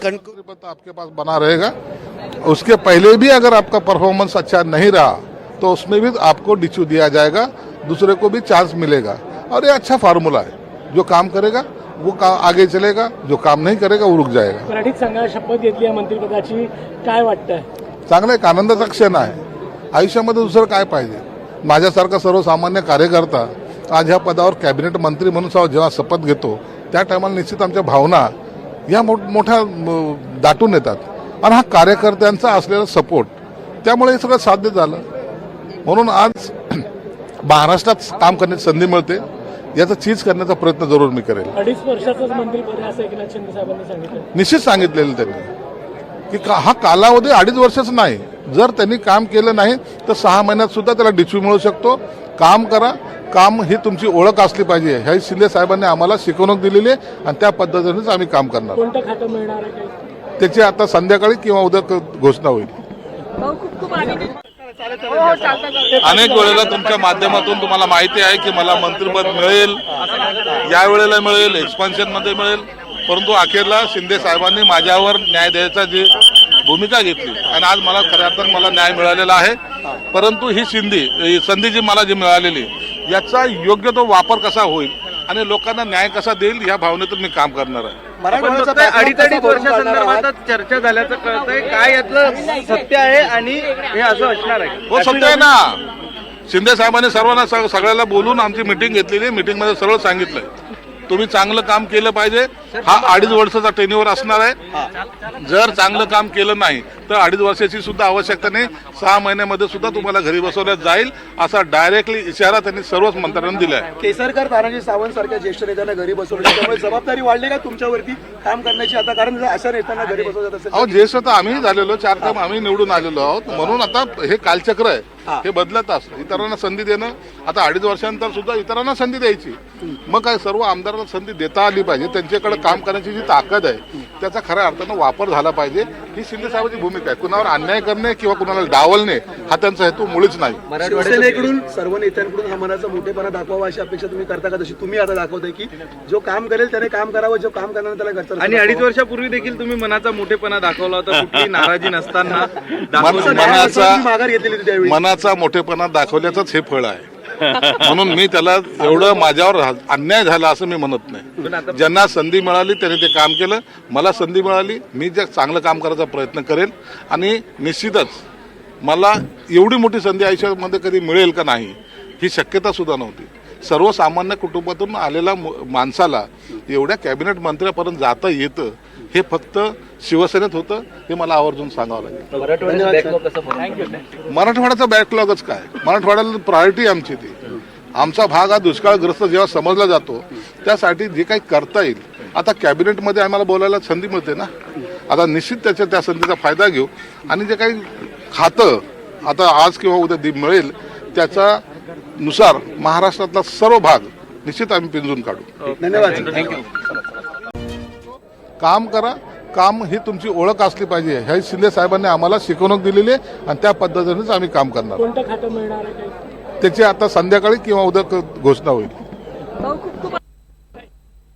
पद आपके पास बना रहेगा। उसके पहले भी अगर आपका परफॉर्मेंस अच्छा नहीं रहा तो उसमें भी आपको डिचू दिया जाएगा, दूसरे को भी चांस मिलेगा। और ये अच्छा फार्मूला है, जो काम करेगा वो आगे चलेगा, जो काम नहीं करेगा वो रुक जाएगा। मराठीत सांगा, शपथ घेतली आहे मंत्रिपदाची, काय वाटतंय? चांगला एक आनंदाचा क्षण आहे। आयुष्यामध्ये दुसरं काय पाहिजे? माझ्यासारखा सर्वसामान्य कार्यकर्ता आज ह्या पदावर कॅबिनेट मंत्री म्हणून जेव्हा शपथ घेतो त्या टायमाला निश्चित आमच्या भावना या मोठ्या दाटून येतात आणि हा कार्यकर्त्यांचा असलेला सपोर्ट, त्यामुळे हे सगळं साध्य झालं। म्हणून आज महाराष्ट्रात काम करण्याची संधी मिळते, याचा चीज करण्याचा प्रयत्न जरूर मी करेल। 2.5 वर्षाचाच मंत्रिपद आहे असं एकनाथ शिंदे साहेबांनी सांगितलं। निश्चित सांगितलेलं त्यांनी की हा कालावधी 2.5 वर्षाचा नाही। जर त्यांनी काम केलं नाही तर 6 महिन्यात सुद्धा त्याला डिचू मिळू शकतो। काम करा, काम ही तुमची ओळख असली पाहिजे, हे शिंदे साहेबांनी आम्हाला शिकवणूक दिलेली आहे आणि त्या पद्धतीनेच आम्ही काम करणार। कोणतं खातं मिळणार आहे? त्याची आता संध्याकाळी किंवा उद्या घोषणा होईल। अनेक वेळेला तुमच्या माध्यमातून तुम्हाला माहिती आहे की मला मंत्रिपद मिळेल, या वेळेला मिळेल, एक्सपान्शन मध्ये मिळेल, परंतु अखेरला शिंदे साहेबांनी माझ्यावर न्याय द्यायचा जी भूमिका घेतली आणि आज मला खऱ्या अर्थानं मला न्याय मिळालेला आहे। परंतु ही संधी जी मला जी मिळालेली याचा योग्य तो वापर कसा होईल आणि लोकांना न्याय कसा देईल या भावनेतून मी काम करणार आहे। 2.5 वर्षासंदर्भात चर्चा झाल्याचं कळतंय, काय यातलं सत्य आहे आणि हे असं असणार आहे? हो, सत्य आहे ना। शिंदे साहेबांनी सर्वांना सगळ्याला बोलून आमची मिटिंग घेतलेली, मिटिंग मध्ये सरळ सांगितलंय तुम्ही चांगलं काम केलं पाहिजे। हा 2.5 वर्षाचा टेन्युअर असणार आहे। जर चांगलं काम केलं नाही तर 2.5 वर्षाची सुद्धा आवश्यकता नाही, 6 महिन्यामध्ये सुद्धा तुम्हाला घरी बसवण्यात जाईल असा डायरेक्टली इशारा त्यांनी सर्वच मंत्र्यांना दिला आहे। केसरकर, तानाजी सावंत सारख्या ज्येष्ठ नेत्यांना घरी बसवलं, त्यामुळे जबाबदारी वाढली का तुमच्यावरती काम करण्याची आता? कारण अशा नेत्यांना घरी बसवत असेल। अहो, ज्येष्ठ तर आम्ही झालेलो, 4 टर्म आम्ही निवडून आलेलो आहोत, म्हणून आता हे कालचक्र आहे, हे बदलत असतं। इतरांना संधी देणं, आता 2.5 वर्षानंतर सुद्धा इतरांना संधी द्यायची। मग काय, सर्व आमदारांना संधी देता आली पाहिजे, त्यांच्याकडे काम करण्याची जी ताकद आहे त्याचा खऱ्या अर्थानं वापर झाला पाहिजे, ही शिंदे साहेबांची भूमिका आहे। कुणावर अन्याय करणे किंवा कुणाला डावलणे हा त्यांचा हेतू मुळीच नाही। शिवसेनेकडून सर्व नेत्यांकडून हा मनाचा मोठेपणा दाखवावा अशी अपेक्षा तुम्ही करता का? जशी तुम्ही आता दाखवताय की जो काम करेल त्याने काम करावं, जो काम करणार त्याला घरचं। आणि 2.5 वर्षापूर्वी देखील तुम्ही मनाचा मोठेपणा दाखवला होता, कुठली नाराजी नसताना माघार घेतलेली होती त्यावेळी। मनाचा मोठेपणा दाखवल्याचंच हे फळ आहे, म्हणून मी त्याला एवढं माझ्यावर अन्याय झाला असं मी म्हणत नाही। ज्यांना संधी मिळाली त्यांनी ते काम केलं, मला संधी मिळाली, मी जे चांगलं काम करायचा प्रयत्न करेल आणि निश्चितच मला एवढी मोठी संधी आयुष्यामध्ये कधी मिळेल का नाही ही शक्यता सुद्धा नव्हती। सर्वसामान्य कुटुंबातून आलेल्या माणसाला एवढ्या कॅबिनेट मंत्र्यापर्यंत जाता येतं हे फक्त शिवसेनेत होतं, हे मला आवर्जून सांगावं लागेल। मराठवाड्याचा बॅकलॉगच काय, मराठवाड्याला प्रायोरिटी आमची ती, आमचा भाग हा दुष्काळग्रस्त जेव्हा समजला जातो त्यासाठी जे काही करता येईल, आता कॅबिनेटमध्ये आम्हाला बोलायला संधी मिळते ना, आता निश्चित त्या संधीचा फायदा घेऊ आणि जे काही खातं आता आज किंवा उद्या मिळेल त्याचा नुसार महाराष्ट्रातला सर्व भाग निश्चित आम्ही पिंजून काढू। धन्यवाद, थँक्यू। काम करा, काम ही तुमची ओळख असली पाहिजे, हे शिंदे साहेबांनी आम्हाला शिकवणूक दिलेली आहे आणि त्या पद्धतीनेच आम्ही काम करणार। कोणतं खातं मिळणार आहे? त्याची आता संध्याकाळी किंवा उद्या घोषणा होईल।